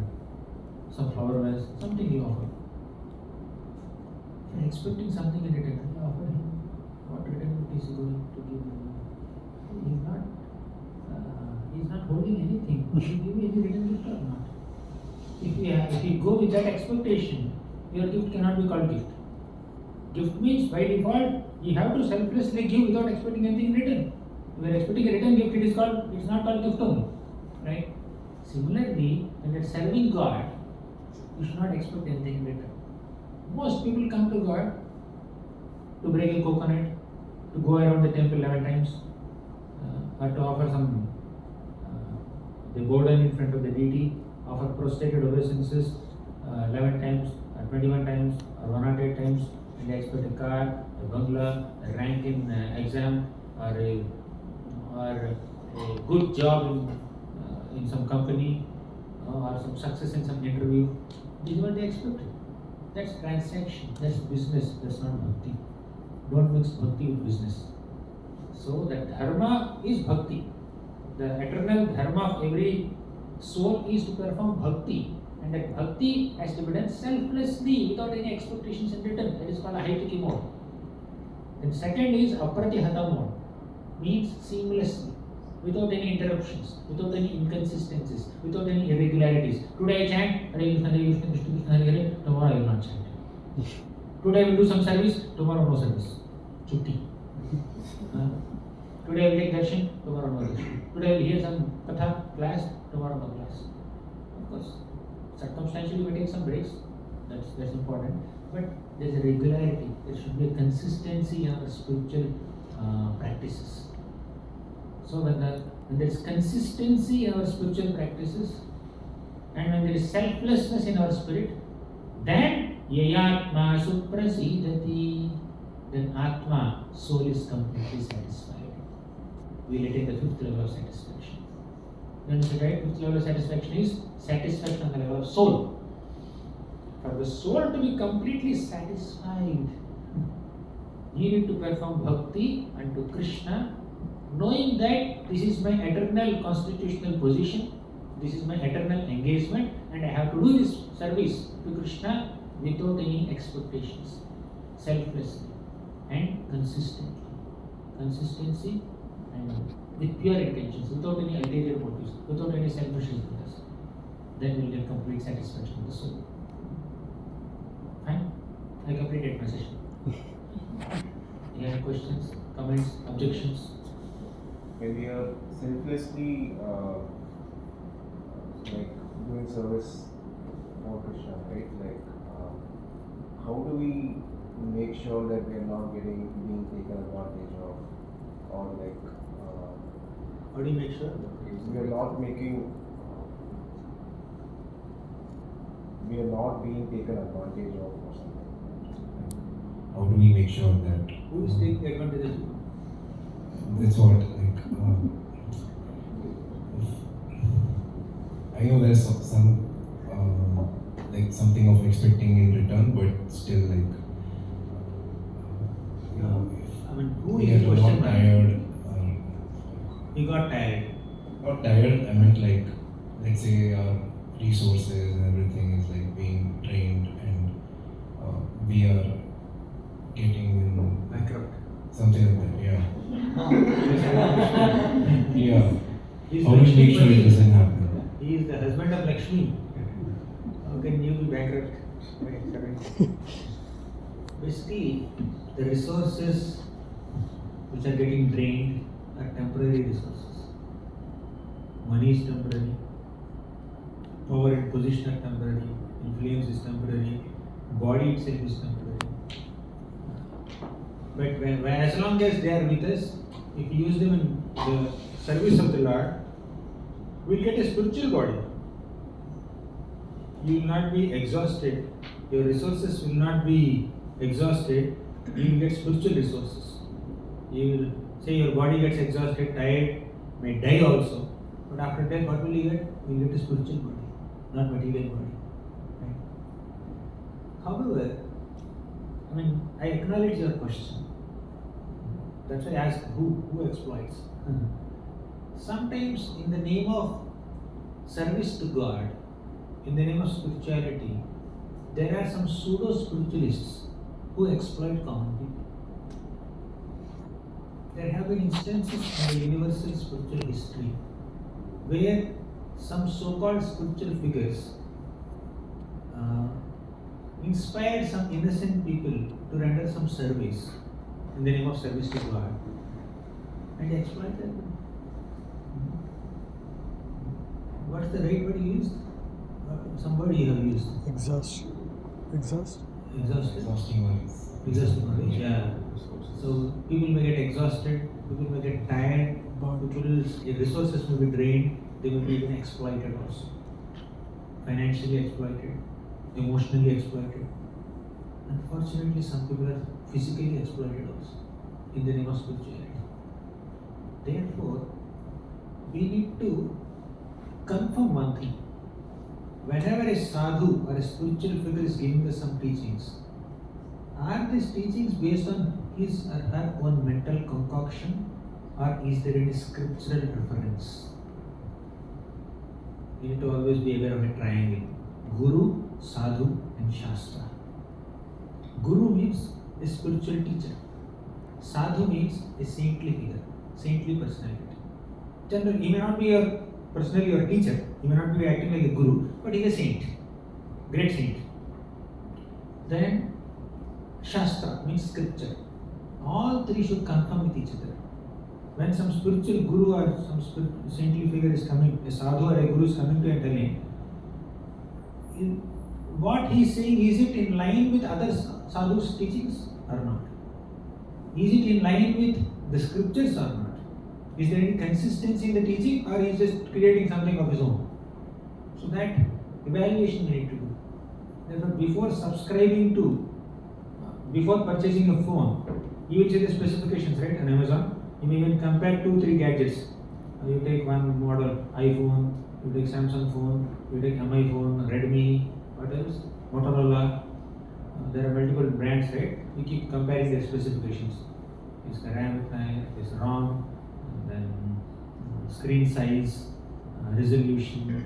some flower vase, something you offer. If you're expecting something in return, you offer him. What return is he going to give you? He's not holding anything. Will he give you any return gift or not? If you go with that expectation, your gift cannot be called gift. Gift means by default you have to selflessly give without expecting anything in return. If you are expecting a return gift, it's not called gift only, right? Similarly, when you are serving God, you should not expect anything in return. Most people come to God to break a coconut, to go around the temple 11 times, or to offer some they bow down in front of the deity, offer prostrated obeisances 11 times, or 21 times, or 108 times, and they expect a car, a bungalow, a rank in exam, or a good job in some company, or some success in some interview. This is what they expect. That's transaction, that's business, that's not bhakti. Don't mix bhakti with business. So the dharma is bhakti. The eternal dharma of every soul is to perform bhakti, and that bhakti has to be done selflessly without any expectations in return. That is called ahayataki mode. Then second is apratihata mode, means seamlessly, without any interruptions, without any inconsistencies, without any irregularities. Today I chant Hare Krishna, Hare Krishna, Krishna Krishna, Hare Hare. Tomorrow I will not chant. Today I will do some service. Tomorrow no service. Chutti. Today I will take darshan. Tomorrow no darshan. Today I will hear some katha class. Tomorrow no class. Of course, circumstantially we take some breaks. That's important. But there is a regularity. There should be a consistency in our spiritual practices. So when there is consistency in our spiritual practices, and when there is selflessness in our spirit, then yayatma suprasidati, then atma, soul is completely satisfied. We will attain the fifth level of satisfaction. You understand, right? Fifth level of satisfaction is satisfaction on the level of soul. For the soul to be completely satisfied, you need to perform bhakti unto Krishna, knowing that this is my eternal constitutional position, this is my eternal engagement, and I have to do this service to Krishna without any expectations, selflessly and consistently. Consistency and with pure intentions, without any ulterior motives, without any selfish motives. Then we will get complete satisfaction of the soul. Fine? I completed my session. Any questions, comments, objections? When we are selflessly like doing service for Krishna, right? Like how do we make sure that we are not being taken advantage of, or like How do you make sure? we are not being taken advantage of or something? How do we make sure that Who is taking advantage of you? that's what I know there's some like something of expecting in return, but still like I mean, who we is the are not question mark? tired. You got tired. Not tired. I meant like let's say our resources and everything is like being drained, and we are getting Bankrupt. something like that. Yeah. Yeah. He's How do we make sure it doesn't happen? He is the husband of Lakshmi. How can you be bankrupt? Basically, the resources which are getting drained are temporary resources. Money is temporary, power and position are temporary, influence is temporary, body itself is temporary. But as long as they are with us, if we use them in the service of the Lord, we will get a spiritual body. You will not be exhausted, your resources will not be exhausted, you will get spiritual resources. You will say your body gets exhausted, tired, may die also, but after death, what will you get? You will get a spiritual body, not material body. Right? However, I acknowledge your question. That's why I ask who exploits. Sometimes, in the name of service to God, in the name of spirituality, there are some pseudo spiritualists who exploit common people. There have been instances in the universal spiritual history where some so-called spiritual figures inspired some innocent people to render some service in the name of service to God, and they exploit them. What's the right word you used? Some word you have used. Exhaust. Exhausted. Exhausting worries. Exhausting worries, yeah. So people may get exhausted, people may get tired, people's resources may be drained, they may be even exploited also. Financially exploited, emotionally exploited. Unfortunately, some people are physically exploited also in the name of spirituality. Therefore, we need to confirm one thing. Whenever a sadhu or a spiritual figure is giving us some teachings, are these teachings based on his or her own mental concoction, or is there any scriptural reference? You need to always be aware of a triangle: Guru, Sadhu, and Shastra. Guru means a spiritual teacher. Sadhu means a saintly figure, saintly personality. Generally, he may not be personally your teacher, he may not be acting like a guru, but he is a saint, great saint. Then Shastra means scripture. All three should confirm with each other. When some spiritual guru or some saintly figure is coming, a sadhu or a guru is coming to and telling, what he is saying, is it in line with other sadhus' teachings or not? Is it in line with the scriptures or not? Is there any consistency in the teaching, or is he just creating something of his own? So that evaluation we need to do. Therefore, before purchasing a phone, you will check the specifications, right, on Amazon. You may even compare 2-3 gadgets. You take one model, iPhone, you take Samsung phone, you take MI phone, Redmi, what else? Motorola. There are multiple brands, right? You keep comparing their specifications. Is the RAM, is ROM, then screen size, resolution,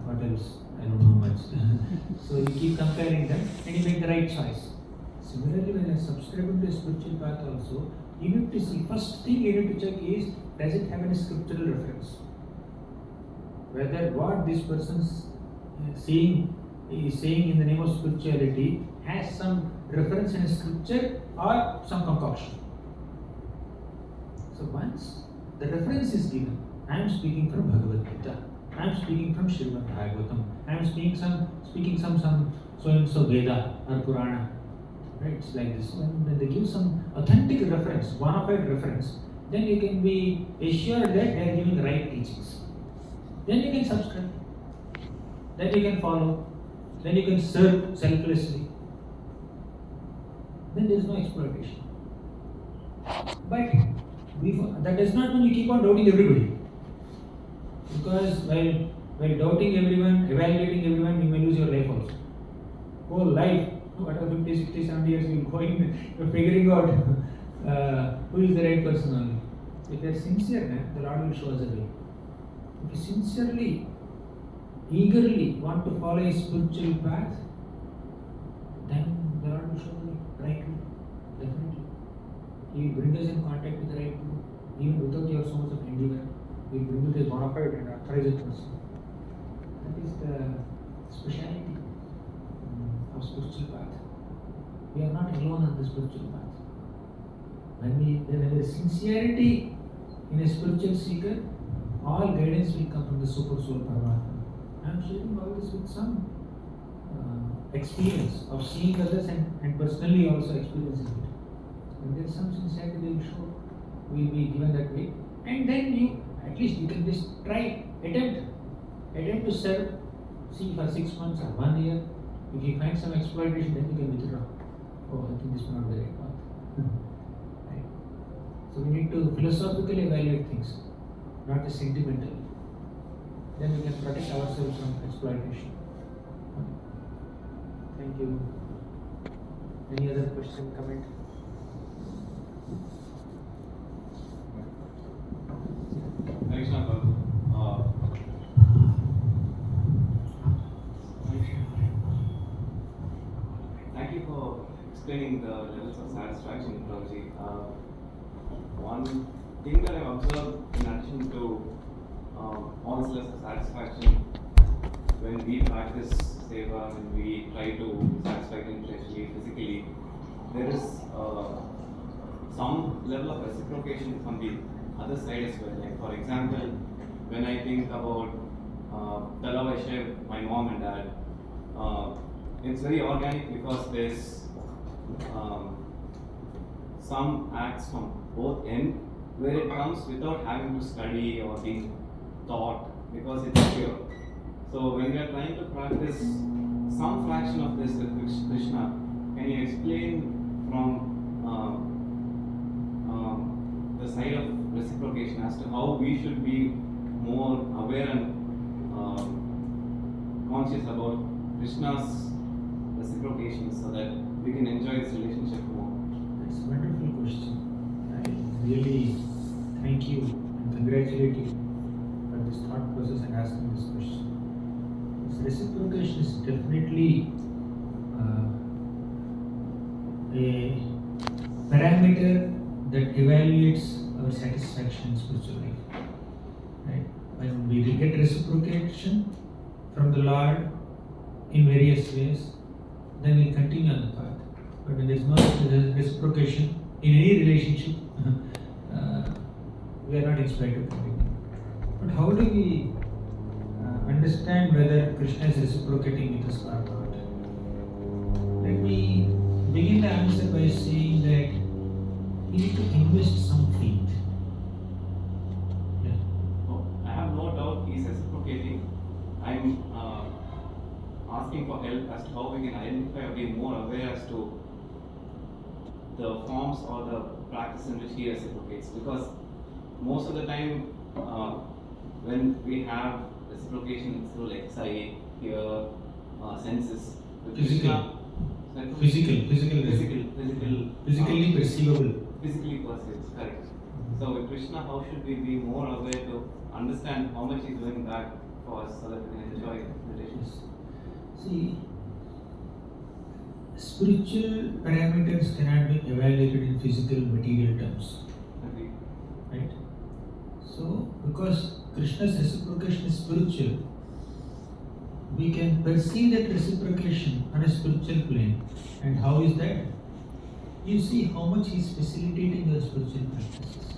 what else? I don't know much. So you keep comparing them and you make the right choice. Similarly, when I subscribe to a spiritual path also, you need to see, first thing you need to check is, does it have any scriptural reference? Whether what this person is saying in the name of spirituality has some reference in a scripture or some concoction. So once the reference is given, I am speaking from Bhagavad Gita, I am speaking from Srimad Bhagavatam, I am speaking some so and so Veda or Purana. Right? It's like this. When they give some authentic reference, bona fide reference, then you can be assured that they are giving right teachings. Then you can subscribe. Then you can follow. Then you can serve selflessly. Then there is no exploitation. But that does not mean you keep on doubting everybody. Because while doubting everyone, evaluating everyone, you may lose your life also. Whole life, whatever 50, 60, 70 years you will go in, you're figuring out who is the right person only. If you are sincere, the Lord will show us the way. If you sincerely, eagerly want to follow a spiritual path, then the Lord will show the right way. Definitely. He will bring us in contact with the right people, even without your so much of endeavor. He will bring you to a bona fide and authorized person. That is the speciality of spiritual path. We are not alone on the spiritual path. When there is sincerity in a spiritual seeker, all guidance will come from the super soul Paramatma. I am sharing all this with some experience of seeing others and personally also experiencing it. When there is some sincerity, they will show, we will be given that way. And then at least you can just try, attempt to serve, see for 6 months or 1 year. If you find some exploitation, then you can withdraw. Oh, I think this is not the right path. Right? So we need to philosophically evaluate things. not the sentimental, then we can protect ourselves from exploitation. Thank you. Any other question, comment? Darshan, Prabhu. Thank you for explaining the levels of satisfaction, Prabhuji. One thing that I've observed in addition to all this levels of satisfaction, when we practice seva, when we try to satisfy intellectually, physically, there is some level of reciprocation from the other side as well. Like for example, when I think about the love I share with my mom and dad, it's very organic because there's some acts from both ends where it comes without having to study or being taught because it's pure. So when we are trying to practice some fraction of this with Krishna, can you explain from the side of reciprocation as to how we should be more aware and conscious about Krishna's reciprocation so that we can enjoy this relationship more? That's a wonderful question. I really thank you and congratulate you for this thought process and asking this question. This reciprocation is definitely a parameter that evaluates our satisfaction in spiritual life. Right? When we will get reciprocation from the Lord in various ways, then we'll continue on the path. But when there is no reciprocation in any relationship, we are not inspired to continue. But how do we understand whether Krishna is reciprocating with us or not? Let me begin the answer by saying that we need to invest some faith. Yeah. Oh, I have no doubt he's reciprocating. I'm asking for help as to how we can identify or be more aware as to the forms or the practice in which he reciprocates. Because most of the time, when we have reciprocation through like sight, hear, senses, with Physical. Krishna, Physically perceivable. physically perceived, correct. So with Krishna, how should we be more aware to understand how much he's doing back for us so that we can enjoy the relationship? See, spiritual parameters cannot be evaluated in physical material terms, Agreed. right? So, because Krishna's reciprocation is spiritual, we can perceive that reciprocation on a spiritual plane. And how is that? You see how much he is facilitating your spiritual practices,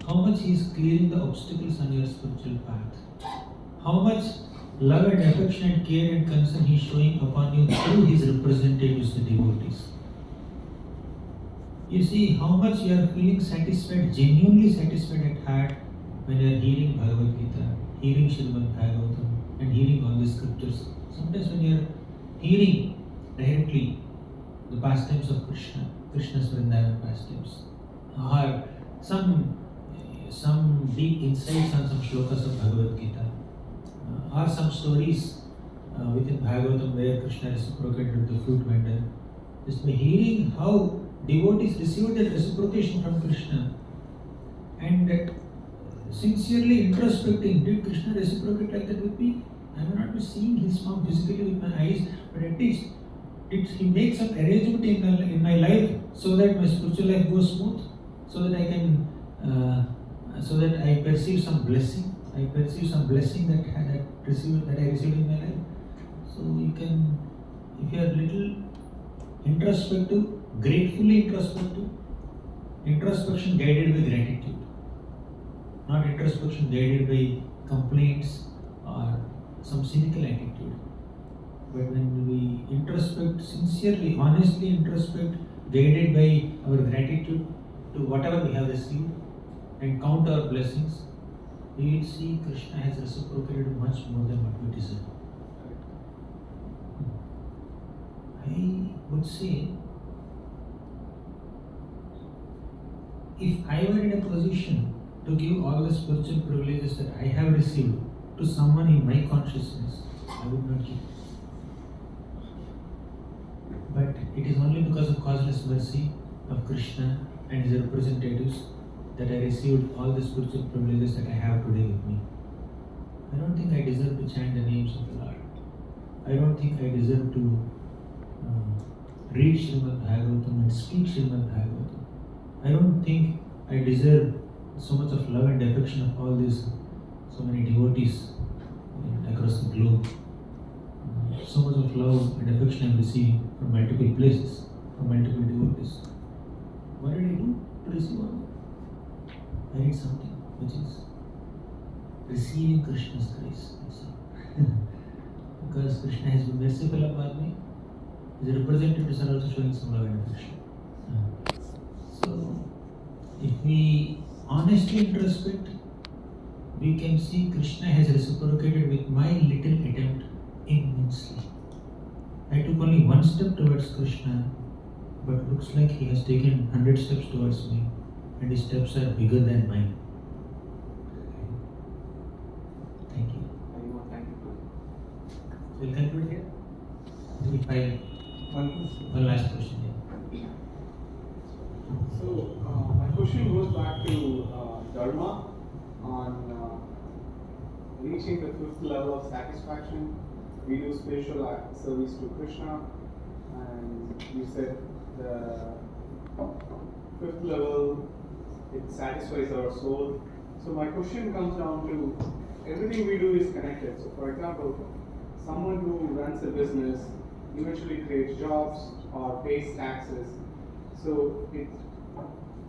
how much he is clearing the obstacles on your spiritual path, how much love and affection and care and concern he is showing upon you through his representatives, the devotees. You see how much you are feeling satisfied, genuinely satisfied at heart when you are hearing Bhagavad Gita, hearing Srimad Bhagavatam, and hearing all the scriptures. Sometimes when you are hearing directly the pastimes of Krishna, Krishna's Vrindavan pastimes, or some deep insights on some shlokas of Bhagavad Gita, or some stories within Bhagavatam where Krishna reciprocated with the fruit vendor. Just by hearing how devotees received that reciprocation from Krishna and sincerely introspecting, did Krishna reciprocate like that with me? I may not be seeing his form physically with my eyes, but at least did he make some arrangement in my life so that my spiritual life goes smooth, so that I can, so that I perceive some blessing. I perceive some blessing that I received in my life. So you can, if you are little introspective, gratefully introspective, introspection guided by gratitude, not introspection guided by complaints or some cynical attitude. But when we introspect sincerely, honestly introspect, guided by our gratitude to whatever we have received and count our blessings, we will see Krishna has reciprocated much more than what we deserve. I would say, if I were in a position to to give all the spiritual privileges that I have received to someone in my consciousness, I would not give. But it is only because of causeless mercy of Krishna and his representatives that I received all the spiritual privileges that I have today with me. I don't think I deserve to chant the names of the Lord. I don't think I deserve to read Srimad Bhagavatam and speak Srimad Bhagavatam. I don't think I deserve so much of love and affection of all these, so many devotees across the globe. So much of love and affection I'm receiving from multiple places, from multiple devotees. What did I do to receive all that? I did something which is receiving Krishna's grace. That's all. Because Krishna has been merciful upon me, his representatives are also showing some love and affection. So, if we honestly introspect, we can see Krishna has reciprocated with my little attempt immensely. I took only one step towards Krishna, but looks like he has taken 100 steps towards me, and his steps are bigger than mine. Thank you. Thank you. We'll conclude here. If I one last question. Yeah. So, my question goes back to Dharma on reaching the fifth level of satisfaction. We do spiritual service to Krishna, and you said the fifth level, it satisfies our soul. So my question comes down to, everything we do is connected. So for example, someone who runs a business eventually creates jobs or pays taxes. So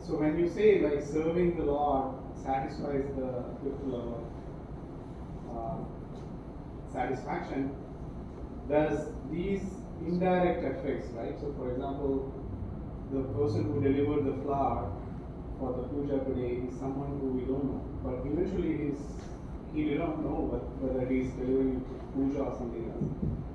when you say like serving the Lord satisfies the fifth level satisfaction, there's these indirect effects, right? So for example, the person who delivered the flower for the puja today is someone who we don't know, but eventually he did not know whether he's delivering puja or something else.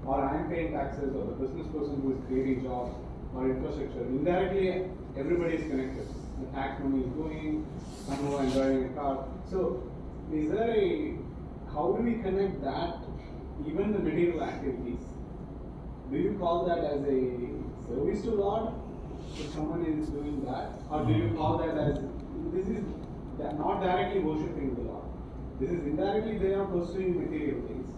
Or I am paying taxes, or the business person who is creating jobs or infrastructure. Indirectly, everybody is connected. The tax money is going, somehow I'm driving a car. So, is there how do we connect that, even the material activities? Do you call that as a service to Lord, if someone is doing that? Or do you call that as, this is not directly worshipping the Lord? This is indirectly they are pursuing material things,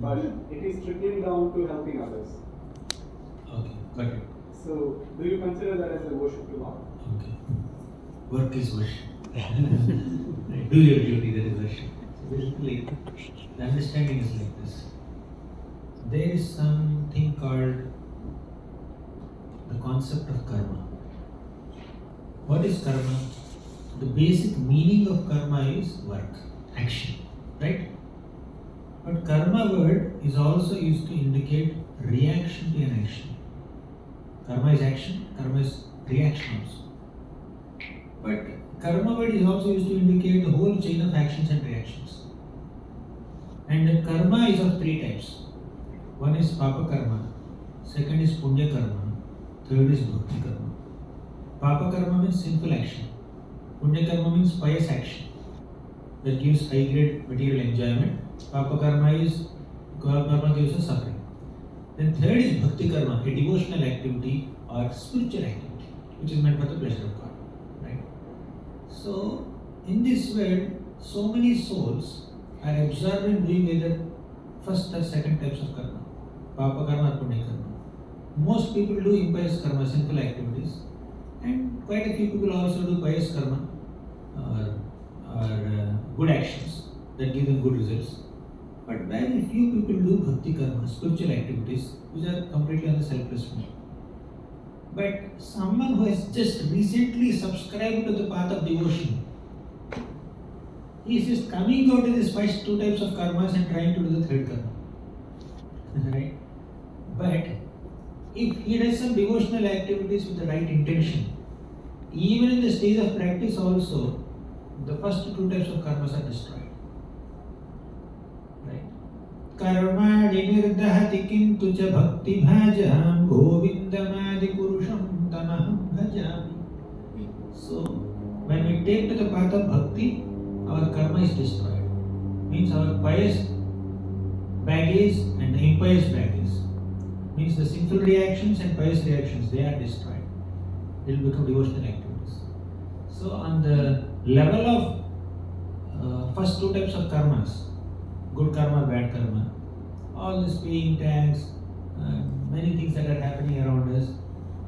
but it is trickling down to helping others. Okay, got it. So, do you consider that as a worship to Lord? Okay. Work is worship. Do your duty, that is worship. So basically, the understanding is like this. There is something called the concept of karma. What is karma? The basic meaning of karma is work, action, right? But karma word is also used to indicate reaction to an action. Karma is action, karma is reaction also. But karma word is also used to indicate the whole chain of actions and reactions. And the karma is of three types. One is papa karma, second is punya karma, third is bhakti karma. Papa karma means sinful action. Punya karma means pious action that gives high grade material enjoyment. Papa karma gives us suffering. Then third is bhakti karma, a devotional activity or spiritual activity, which is meant for the pleasure of God. Right? So in this world, so many souls are absorbed in doing either first or second types of karma, papa karma or punya karma. Most people do impious karma, sinful activities, and quite a few people also do pious karma or good actions that give them good results. But very few people do bhakti karma, spiritual activities, which are completely on the selfless mode. But someone who has just recently subscribed to the path of devotion, he is just coming out in these first two types of karmas and trying to do the third karma. Right? But if he does some devotional activities with the right intention, even in the stage of practice also, the first two types of karmas are destroyed. Right? Karmadi nirdahati kintu cha bhakti bhajam govindamadi purusham tamaham bhajami. So, when we take to the path of bhakti, our karma is destroyed. Means our pious baggage and the impious baggage. Means the sinful reactions and pious reactions, they are destroyed. It will become devotional activities. So on the level of first two types of karmas, good karma, bad karma, all this paying tax, many things that are happening around us,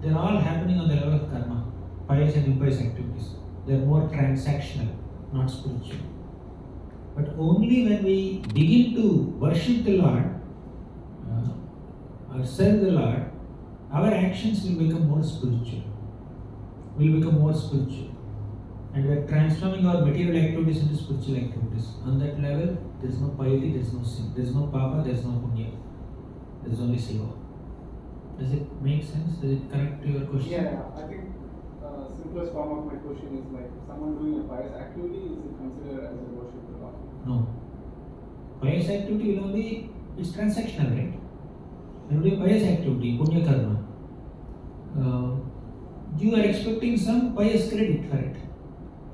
they are all happening on the level of karma, pious and impious activities. They are more transactional, not spiritual. But only when we begin to worship the Lord or serve the Lord, our actions will become more spiritual. Will become more spiritual. And we are transforming our material activities into spiritual activities. On that level, there is no piety, there is no sin, there is no papa, there is no punya. There is only seva. Does it make sense? Does it connect to your question? Yeah, I think simplest form of my question is like someone doing a pious activity, is it considered as a worship to God? No. Pious activity will only, it's transactional, right? When you do pious activity, punya karma, you are expecting some pious credit for it.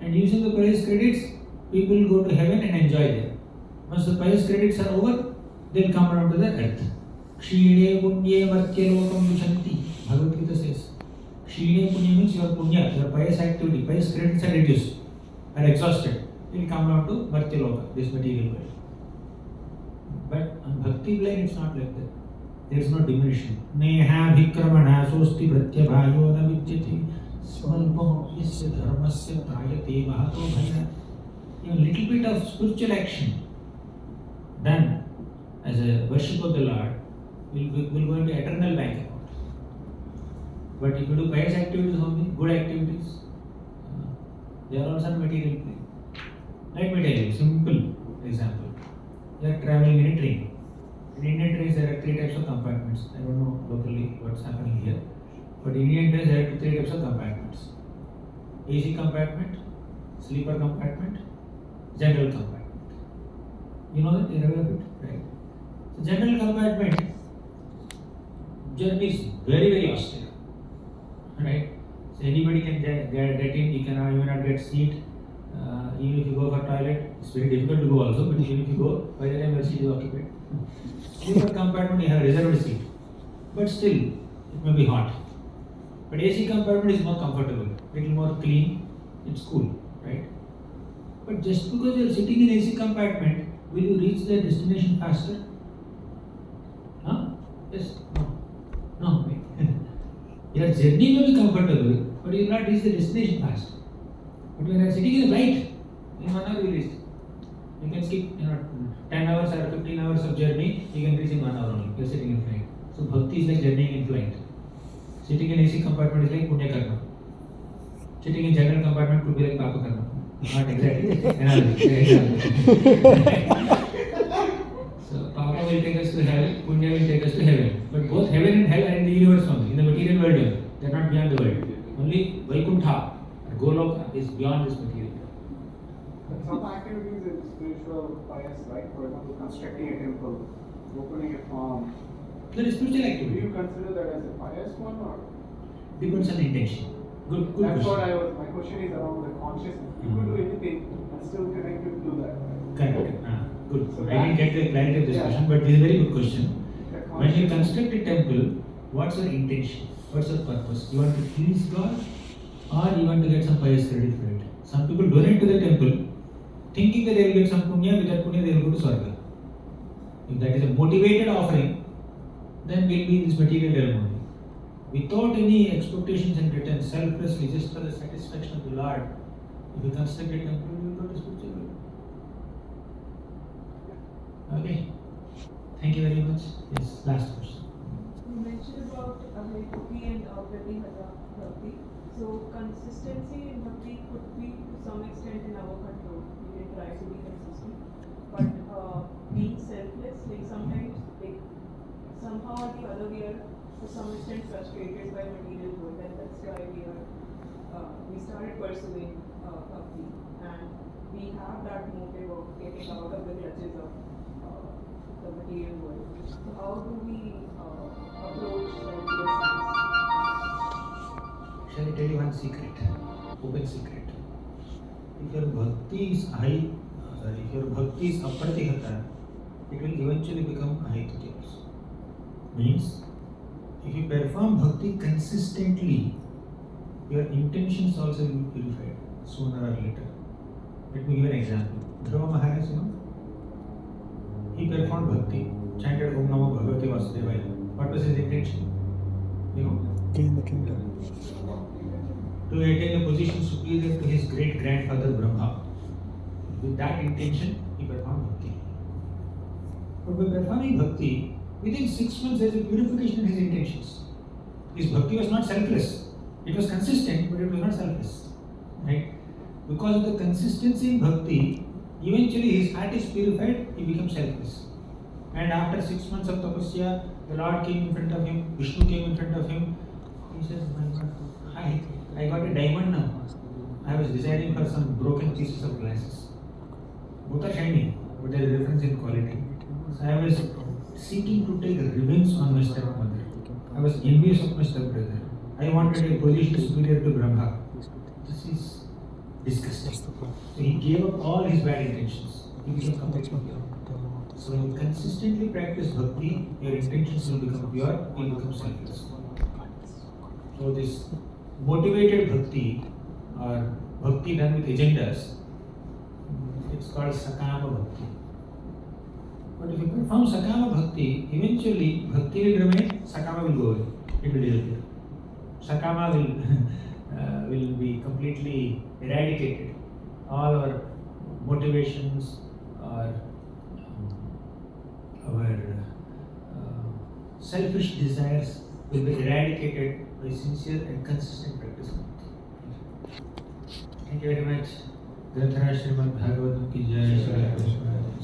And using the pious credits, people go to heaven and enjoy there. Once the pious credits are over, they'll come around to the earth. Kshine punye martyalokam yushanti. Bhagavad Gita says. Kshine punya means your punya, your pious activity, pious credits are reduced, are exhausted. They'll come down to martyaloka, this material world. But on bhakti plane, it's not like that. There is no diminution. Neha bhikramana sosti pratyabhayo na vidyati smalpam yasya dharmasya trayate mahato bhaya. A little bit of spiritual action done as a worship of the Lord will go into eternal bank account. But if you do pious activities only, good activities, they are also material plane. Let me tell you, simple example. You are traveling in a train. In Indian trains, there are three types of compartments. I don't know locally what's happening here, but in Indian trains, there are three types of compartments: AC compartment, sleeper compartment, general compartment. You know that? You are aware of it, right? So, general compartment journey is very austere, right? So anybody can get in. You cannot, you may not get seat. Even if you go for toilet, it's very difficult to go also. But even if you go, by the time your seat is occupied. Sleeper compartment, you have a reserved seat, but still it may be hot. But AC compartment is more comfortable, little more clean, it's cool, right? But just because you are sitting in AC compartment, will you reach the destination faster? Huh? Yes? No. Your journey may be comfortable, but you will not reach the destination fast. But when you are sitting in a flight, in 1 hour you will reach. You can skip 10 hours or 15 hours of journey, you can reach in 1 hour only. You are sitting in flight. So bhakti is like journeying in flight. Sitting in AC compartment is like punya karma. Sitting in general compartment could be like papa karma. Not exactly. So papa will take us to hell, punya will take us to heaven. But both heaven and hell are in the universe only, in the material world only. They are not beyond the world. Only Vaikuntha, Goloka, is beyond this material. Some activities in spiritual pious, right? For example, constructing a temple, opening a farm. That is spiritual Do activity. you consider that as a pious one or? Depends on the intention. Good That's what question. my question is around the consciousness. You could do anything and still connect it to that. Correct. Good. So I didn't get the clarity of this yeah. question, but this is a very good question. The When you consciousness- construct a temple, what's your intention? What's your purpose? You want to please God, or you want to get some pious credit for it? Some people donate to the temple, thinking that they will get some punya. With that punya, they will go to Swarga. If that is a motivated offering, then we'll be in this material realm only. Without any expectations in return, selflessly, just for the satisfaction of the Lord, if you construct a temple, you will go to spiritual world. Okay. Thank you very much. Yes, last question. You mentioned about bhakti and outwardly bhakti. So consistency in bhakti could be to some extent in our control. We can try to be consistent, but being selfless, like sometimes, like somehow or the other, we are to some extent frustrated by material good, and that's why we started pursuing bhakti, and we have that motive of getting out of the clutches of the material world. So how do we approach selflessness? Shall I tell you one secret? Open secret. if your bhakti is if your bhakti is apratihata, it will eventually become ahituti also. Means, if you perform bhakti consistently, your intentions also will be purified sooner or later. Let me give an example. Dhruva Maharaj, he performed bhakti, chanted Om Namo Bhagavate Vasudevaya. What was his intention? Gain the kingdom. To attain a position superior to his great grandfather Brahma. With that intention, he performed bhakti. But by performing bhakti, within 6 months there is a purification in his intentions. His bhakti was not selfless. It was consistent, but it was not selfless. Right? Because of the consistency in bhakti, eventually his heart is purified, he becomes selfless. And after 6 months of tapasya, the Lord came in front of him, Vishnu came in front of him. He says, my God, I got a diamond now. I was desiring for some broken pieces of glasses. Both are shiny, but there is a difference in quality. So I was seeking to take revenge on my stepmother. I was envious of my stepbrother. I wanted a position superior to Brahma. This is disgusting. So he gave up all his bad intentions. He became completely pure. So when you consistently practice bhakti, your intentions will become pure, you will become selfless. So this motivated bhakti or bhakti done with agendas, it's called sakama bhakti. But if you perform sakama bhakti, eventually bhakti will remain, sakama will go away. It will disappear. Sakama will be completely eradicated. All our motivations, our selfish desires will be eradicated by sincere and consistent practice. Thank you very much. Granthara Srimad Bhagavatam ki jai.